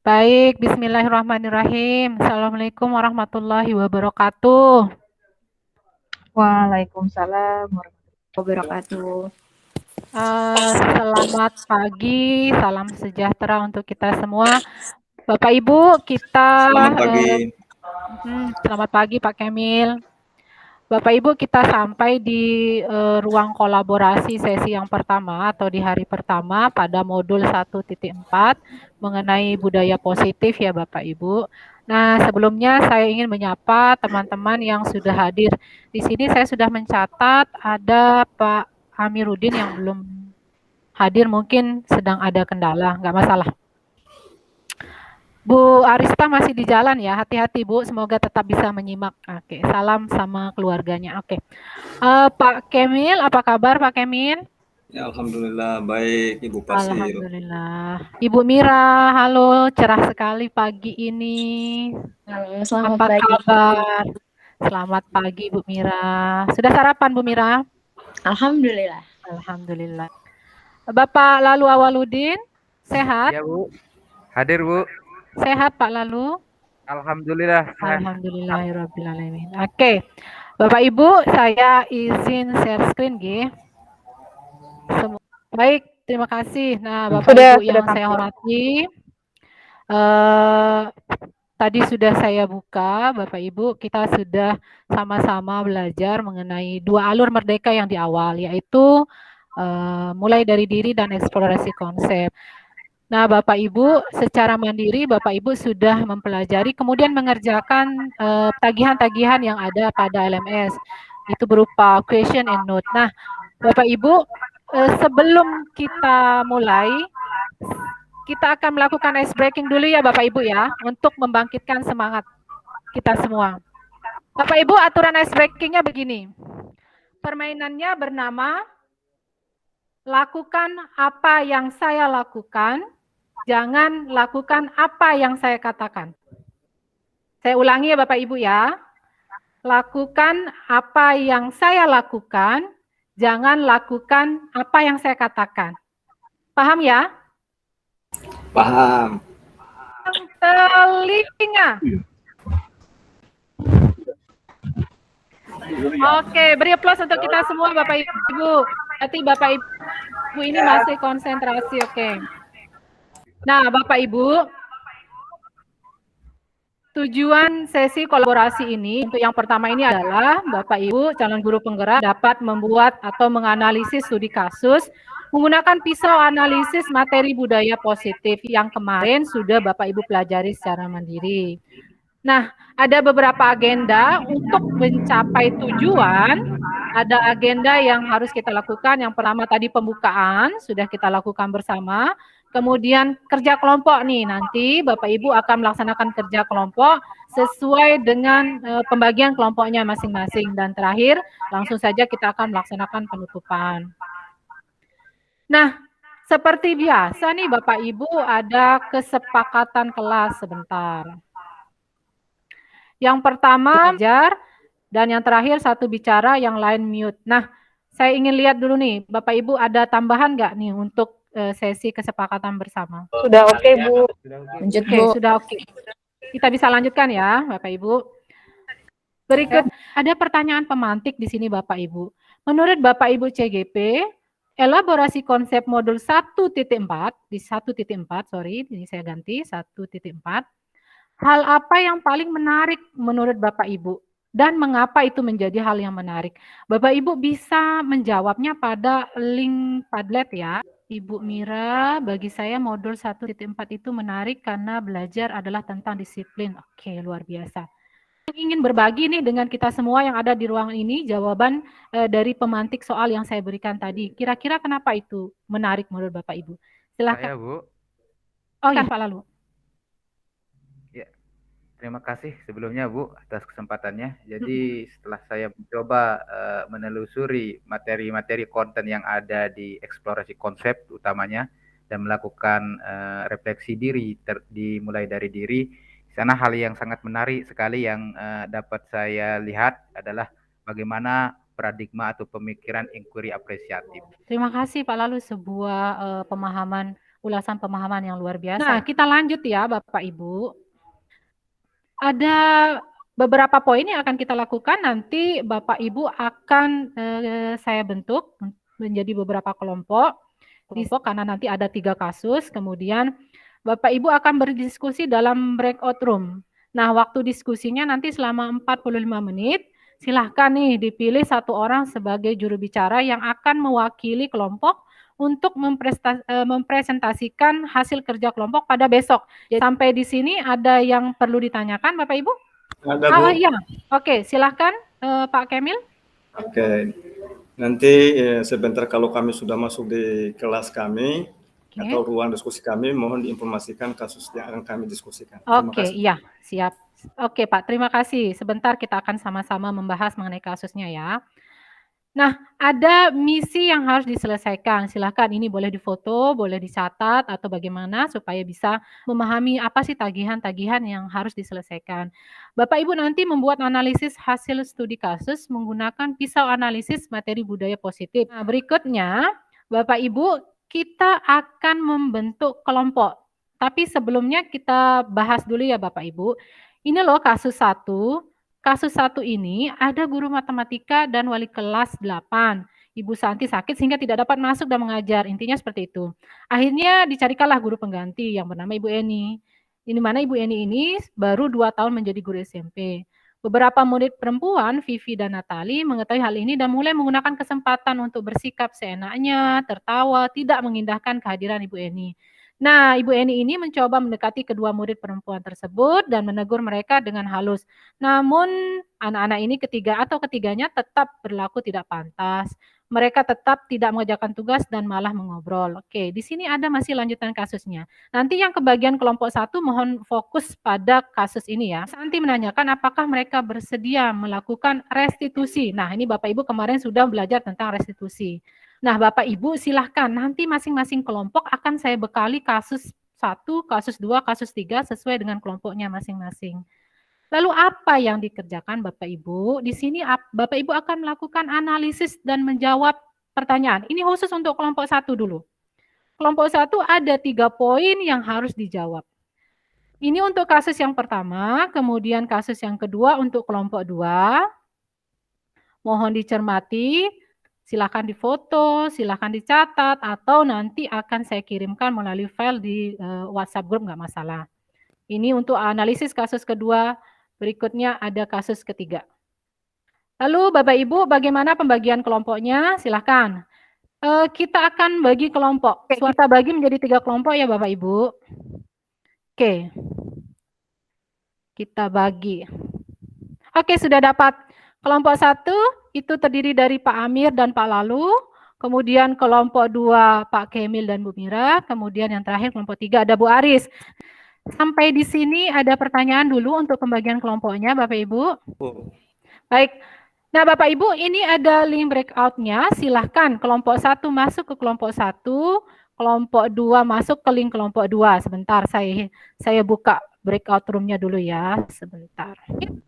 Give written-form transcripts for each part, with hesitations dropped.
Baik, bismillahirrahmanirrahim. Assalamualaikum warahmatullahi wabarakatuh. Waalaikumsalam warahmatullahi wabarakatuh. Selamat pagi, salam sejahtera untuk kita semua. Bapak Ibu, kita Selamat pagi. selamat pagi Pak Kemil. Bapak Ibu, kita sampai di ruang kolaborasi sesi yang pertama atau di hari pertama pada modul 1.4 mengenai budaya positif ya Bapak Ibu. Nah, sebelumnya saya ingin menyapa teman-teman yang sudah hadir. Di sini saya sudah mencatat ada Pak Amiruddin yang belum hadir, mungkin sedang ada kendala, nggak masalah. Bu Arista masih di jalan ya, hati-hati Bu, semoga tetap bisa menyimak. Oke, salam sama keluarganya. Oke, Pak Kemil, apa kabar Pak Kemil? Ya, alhamdulillah baik Ibu Pasir. Alhamdulillah. Ibu Mira, halo, cerah sekali pagi ini. Halo, selamat Apa pagi. kabar? Selamat pagi Bu Mira. Sudah sarapan Bu Mira? Alhamdulillah. Alhamdulillah. Bapak Lalu Awaludin, sehat? Ya Bu, hadir Bu. Sehat Pak Lalu? Alhamdulillah sehat. Alhamdulillahirrahmanirrahim. Oke, Bapak Ibu, saya izin share screen, G. Baik, terima kasih. Nah, Bapak Ibu yang saya hormati, tadi sudah saya buka, Bapak Ibu, kita sudah sama-sama belajar mengenai dua alur merdeka yang di awal, yaitu mulai dari diri dan eksplorasi konsep. Nah, Bapak Ibu, secara mandiri Bapak Ibu sudah mempelajari, kemudian mengerjakan tagihan-tagihan yang ada pada LMS. Itu berupa question and note. Nah, Bapak Ibu, sebelum kita mulai, kita akan melakukan ice breaking dulu ya Bapak Ibu ya, untuk membangkitkan semangat kita semua. Bapak Ibu, aturan ice breakingnya begini. Permainannya bernama lakukan apa yang saya lakukan, jangan lakukan apa yang saya katakan. Saya ulangi ya Bapak Ibu ya. Lakukan apa yang saya lakukan, jangan lakukan apa yang saya katakan. Paham ya? Paham. Telinga. Oke, beri aplaus untuk kita semua Bapak Ibu. Berarti Bapak Ibu ini masih konsentrasi, oke. Nah, Bapak Ibu, tujuan sesi kolaborasi ini untuk yang pertama ini adalah Bapak Ibu calon guru penggerak dapat membuat atau menganalisis studi kasus menggunakan pisau analisis materi budaya positif yang kemarin sudah Bapak Ibu pelajari secara mandiri. Nah, ada beberapa agenda untuk mencapai tujuan. Ada agenda yang harus kita lakukan. Yang pertama tadi pembukaan sudah kita lakukan bersama. Kemudian kerja kelompok nih, nanti Bapak Ibu akan melaksanakan kerja kelompok sesuai dengan pembagian kelompoknya masing-masing. Dan terakhir, langsung saja kita akan melaksanakan penutupan. Nah, seperti biasa nih Bapak Ibu ada kesepakatan kelas sebentar. Yang pertama belajar, dan yang terakhir satu bicara, yang lain mute. Nah, saya ingin lihat dulu nih, Bapak Ibu ada tambahan nggak nih untuk sesi kesepakatan bersama? Sudah oke, Bu. Lanjut, Bu. Sudah oke. Kita bisa lanjutkan ya, Bapak Ibu. Berikut, ada pertanyaan pemantik di sini Bapak Ibu. Menurut Bapak Ibu CGP, elaborasi konsep modul 1.4, di 1.4, sorry, ini saya ganti, 1.4, hal apa yang paling menarik menurut Bapak Ibu? Dan mengapa itu menjadi hal yang menarik? Bapak Ibu bisa menjawabnya pada link Padlet ya. Ibu Mira, bagi saya modul 1.4 itu menarik karena belajar adalah tentang disiplin. Oke, luar biasa. Ingin berbagi nih dengan kita semua yang ada di ruangan ini jawaban dari pemantik soal yang saya berikan tadi. Kira-kira kenapa itu menarik menurut Bapak Ibu? Silakan. Saya, Bu. Oh iya, Pak Lalu. Ya, terima kasih sebelumnya Bu atas kesempatannya. Jadi setelah saya mencoba menelusuri materi-materi konten yang ada di eksplorasi konsep utamanya dan melakukan refleksi diri dimulai dari diri, di sana hal yang sangat menarik sekali yang dapat saya lihat adalah bagaimana paradigma atau pemikiran inquiry apresiatif. Terima kasih Pak Lalu, sebuah pemahaman ulasan pemahaman yang luar biasa. Nah, kita lanjut ya Bapak Ibu. Ada beberapa poin yang akan kita lakukan, nanti Bapak Ibu akan saya bentuk menjadi beberapa kelompok karena nanti ada 3 kasus, kemudian Bapak Ibu akan berdiskusi dalam breakout room. Nah, waktu diskusinya nanti selama 45 menit, silahkan nih dipilih 1 orang sebagai juru bicara yang akan mewakili kelompok untuk mempresentasikan hasil kerja kelompok pada besok. Jadi, sampai di sini ada yang perlu ditanyakan Bapak Ibu? Ada, Bu. Iya. Oke, silahkan Pak Kemil. Oke. Nanti sebentar kalau kami sudah masuk di kelas kami atau ruang diskusi kami, mohon diinformasikan kasus yang akan kami diskusikan. Oke, iya, siap. Oke Pak, terima kasih. Sebentar kita akan sama-sama membahas mengenai kasusnya ya. Nah, ada misi yang harus diselesaikan. Silahkan ini boleh difoto, boleh dicatat, atau bagaimana supaya bisa memahami apa sih tagihan-tagihan yang harus diselesaikan. Bapak Ibu nanti membuat analisis hasil studi kasus menggunakan pisau analisis materi budaya positif. Nah, berikutnya, Bapak Ibu, kita akan membentuk kelompok. Tapi sebelumnya kita bahas dulu ya Bapak Ibu. Ini loh kasus 1. Kasus 1 ini ada guru matematika dan wali kelas 8. Ibu Santi sakit sehingga tidak dapat masuk dan mengajar. Intinya seperti itu. Akhirnya dicarikanlah guru pengganti yang bernama Ibu Eni. Ini mana Ibu Eni ini baru 2 tahun menjadi guru SMP. Beberapa murid perempuan, Vivi dan Natali, mengetahui hal ini dan mulai menggunakan kesempatan untuk bersikap seenaknya, tertawa, tidak mengindahkan kehadiran Ibu Eni. Nah, Ibu Eni ini mencoba mendekati kedua murid perempuan tersebut dan menegur mereka dengan halus. Namun, anak-anak ini ketiganya tetap berlaku tidak pantas. Mereka tetap tidak mengerjakan tugas dan malah mengobrol. Oke, di sini ada masih lanjutan kasusnya. Nanti yang kebagian kelompok 1 mohon fokus pada kasus ini ya. Santi menanyakan apakah mereka bersedia melakukan restitusi. Nah, ini Bapak Ibu kemarin sudah belajar tentang restitusi. Nah, Bapak Ibu silahkan nanti masing-masing kelompok akan saya bekali kasus 1, kasus 2, kasus 3 sesuai dengan kelompoknya masing-masing. Lalu apa yang dikerjakan Bapak Ibu? Di sini Bapak Ibu akan melakukan analisis dan menjawab pertanyaan. Ini khusus untuk kelompok 1 dulu. Kelompok 1 ada 3 poin yang harus dijawab. Ini untuk kasus yang pertama, kemudian kasus yang kedua untuk kelompok 2. Mohon dicermati. Silakan difoto, silakan dicatat, atau nanti akan saya kirimkan melalui file di WhatsApp group, nggak masalah. Ini untuk analisis kasus kedua, berikutnya ada kasus ketiga. Lalu Bapak Ibu, bagaimana pembagian kelompoknya? Silakan. Kita akan bagi kelompok. Kita bagi menjadi 3 kelompok ya Bapak Ibu. Oke. Kita bagi. Oke, sudah dapat. Kelompok 1 itu terdiri dari Pak Amir dan Pak Lalu, kemudian kelompok 2 Pak Kemil dan Bu Mira, kemudian yang terakhir kelompok 3 ada Bu Aris. Sampai di sini ada pertanyaan dulu untuk pembagian kelompoknya Bapak Ibu. Baik. Nah Bapak Ibu ini ada link breakout-nya, silahkan kelompok 1 masuk ke kelompok 1, kelompok 2 masuk ke link kelompok 2. Sebentar saya buka breakout room-nya dulu ya, sebentar.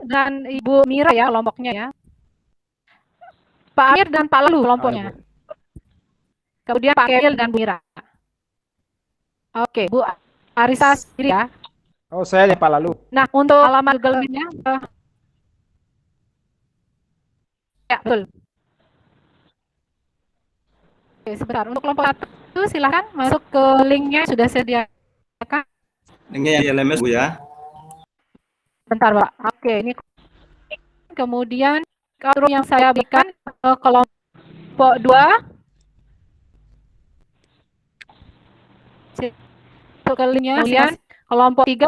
Dan Ibu Mira ya kelompoknya ya. Pak Amir dan Pak Lalu kelompoknya. Kemudian Pak Kemil dan Bu Mira. Oke, Bu Arisa sendiri ya. Oh, saya Pak Lalu. Nah, untuk alamat Google Meet-nya ya, betul. Oke, sebentar. Untuk kelompok 1 silakan masuk ke link-nya sudah saya sediakan. Linknya yang LMS Bu ya. Bentar Pak. Oke, ini kemudian kalau yang saya berikan kelompok 2 ke linknya, kemudian kelompok 3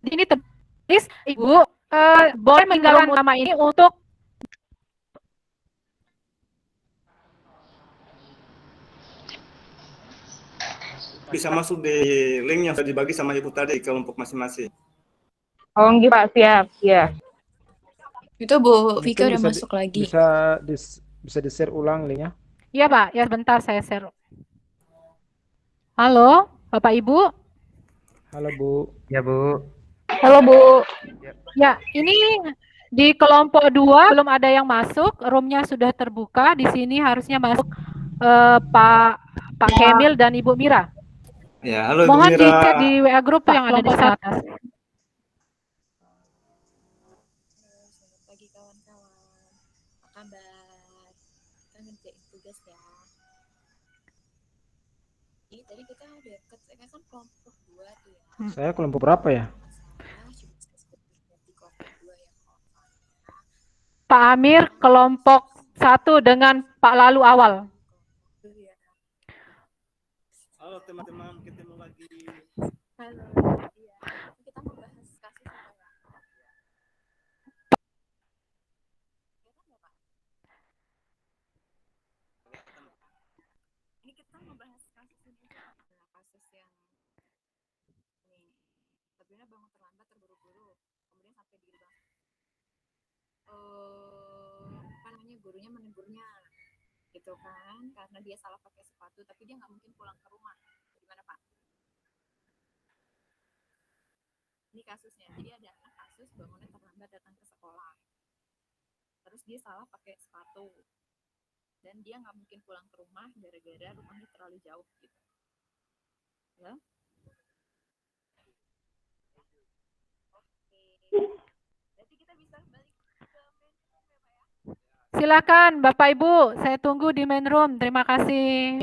ini tertulis Ibu boleh meninggalkan nama ini untuk Bisa masuk di link yang sudah dibagi sama Ibu tadi kelompok masing-masing. Oh, enggak Pak, siap, ya. Itu Bu Vika udah Bisa masuk lagi. Bisa di-share ulang linknya? Iya Pak, ya sebentar saya share. Halo, Bapak Ibu. Halo Bu. Ya Bu. Halo Bu. Ya, ini di kelompok 2 belum ada yang masuk, room-nya sudah terbuka. Di sini harusnya masuk Pak Kemil dan Ibu Mira. Ya, halo Ibu Mohon Mira. dicek di WA grup yang ada di atas. Selamat pagi kawan-kawan. Apa kabar? Kita ngerjain tugas ya. Ini tadi kita udah kan kelompok 2 tuh ya. Saya kelompok berapa ya? Masalah cuma di kelompok 2 ya kawan-kawan. Pak Amir kelompok 1 dengan Pak Lalu awal. Ya. Halo teman-teman, ketemu lagi. Halo. Iya. Kita mau bahas kasus apa ya? Kelihatan nggak, Pak? Ini kita mau bahas kasus ini. Nah, kasus yang ini. Sabrina bangun terlambat terburu-buru, kemudian sampai di gerbang. Apa namanya, gurunya menegurnya, gitu kan? Karena dia salah pakai sepatu, tapi dia nggak mungkin pulang ke rumah. Gimana Pak? Ini kasusnya. Jadi ada anak kasus bangunnya terlambat datang ke sekolah. Terus dia salah pakai sepatu. Dan dia nggak mungkin pulang ke rumah gara-gara rumahnya terlalu jauh gitu. Ya? Oke. Berarti kita bisa balik ke main room ya Pak ya? Silakan Bapak Ibu, saya tunggu di main room. Terima kasih.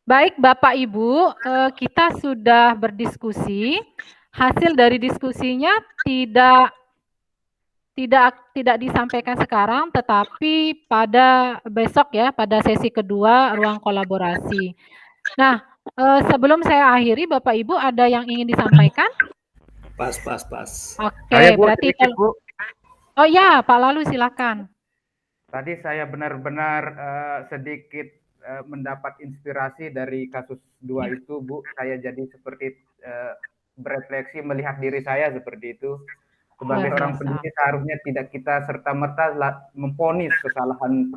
Baik Bapak Ibu, kita sudah berdiskusi. Hasil dari diskusinya tidak disampaikan sekarang, tetapi pada besok ya, pada sesi kedua ruang kolaborasi. Nah, sebelum saya akhiri, Bapak Ibu ada yang ingin disampaikan? Pas. Oke, Saya Bu, berarti sedikit Bu. oh ya, Pak Lalu silakan. Tadi saya benar-benar sedikit mendapat inspirasi dari kasus 2 itu, Bu. Saya jadi seperti berefleksi melihat diri saya seperti itu. Sebagai Luar seorang biasa. pendidik seharusnya tidak kita serta-merta memvonis kesalahan.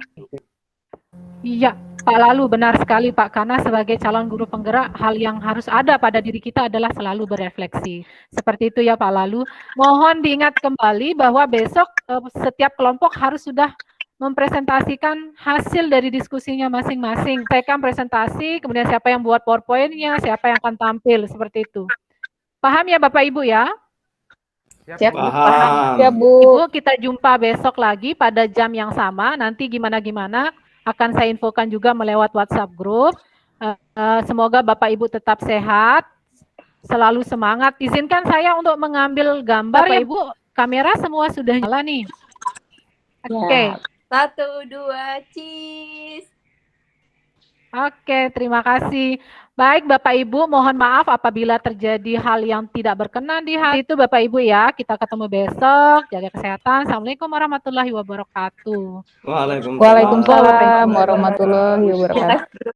Iya, Pak Lalu benar sekali Pak, karena sebagai calon guru penggerak, hal yang harus ada pada diri kita adalah selalu berefleksi. Seperti itu ya Pak Lalu. Mohon diingat kembali bahwa besok setiap kelompok harus sudah mempresentasikan hasil dari diskusinya masing-masing. Tekan presentasi, kemudian siapa yang buat PowerPoint-nya, siapa yang akan tampil, seperti itu. Paham ya Bapak Ibu ya? Siap, Paham. ya Bu. Ibu, kita jumpa besok lagi pada jam yang sama. Nanti gimana-gimana akan saya infokan juga melewat WhatsApp group. Semoga Bapak Ibu tetap sehat, selalu semangat. Izinkan saya untuk mengambil gambar ya Ibu. Kamera semua sudah nyala nih. Oke. 1, 2, cheese. Oke, terima kasih. Baik Bapak Ibu, mohon maaf apabila terjadi hal yang tidak berkenan di hari itu Bapak Ibu ya. Kita ketemu besok, jaga kesehatan. Assalamualaikum warahmatullahi wabarakatuh. Waalaikumsalam. Waalaikumsalam warahmatullahi wabarakatuh.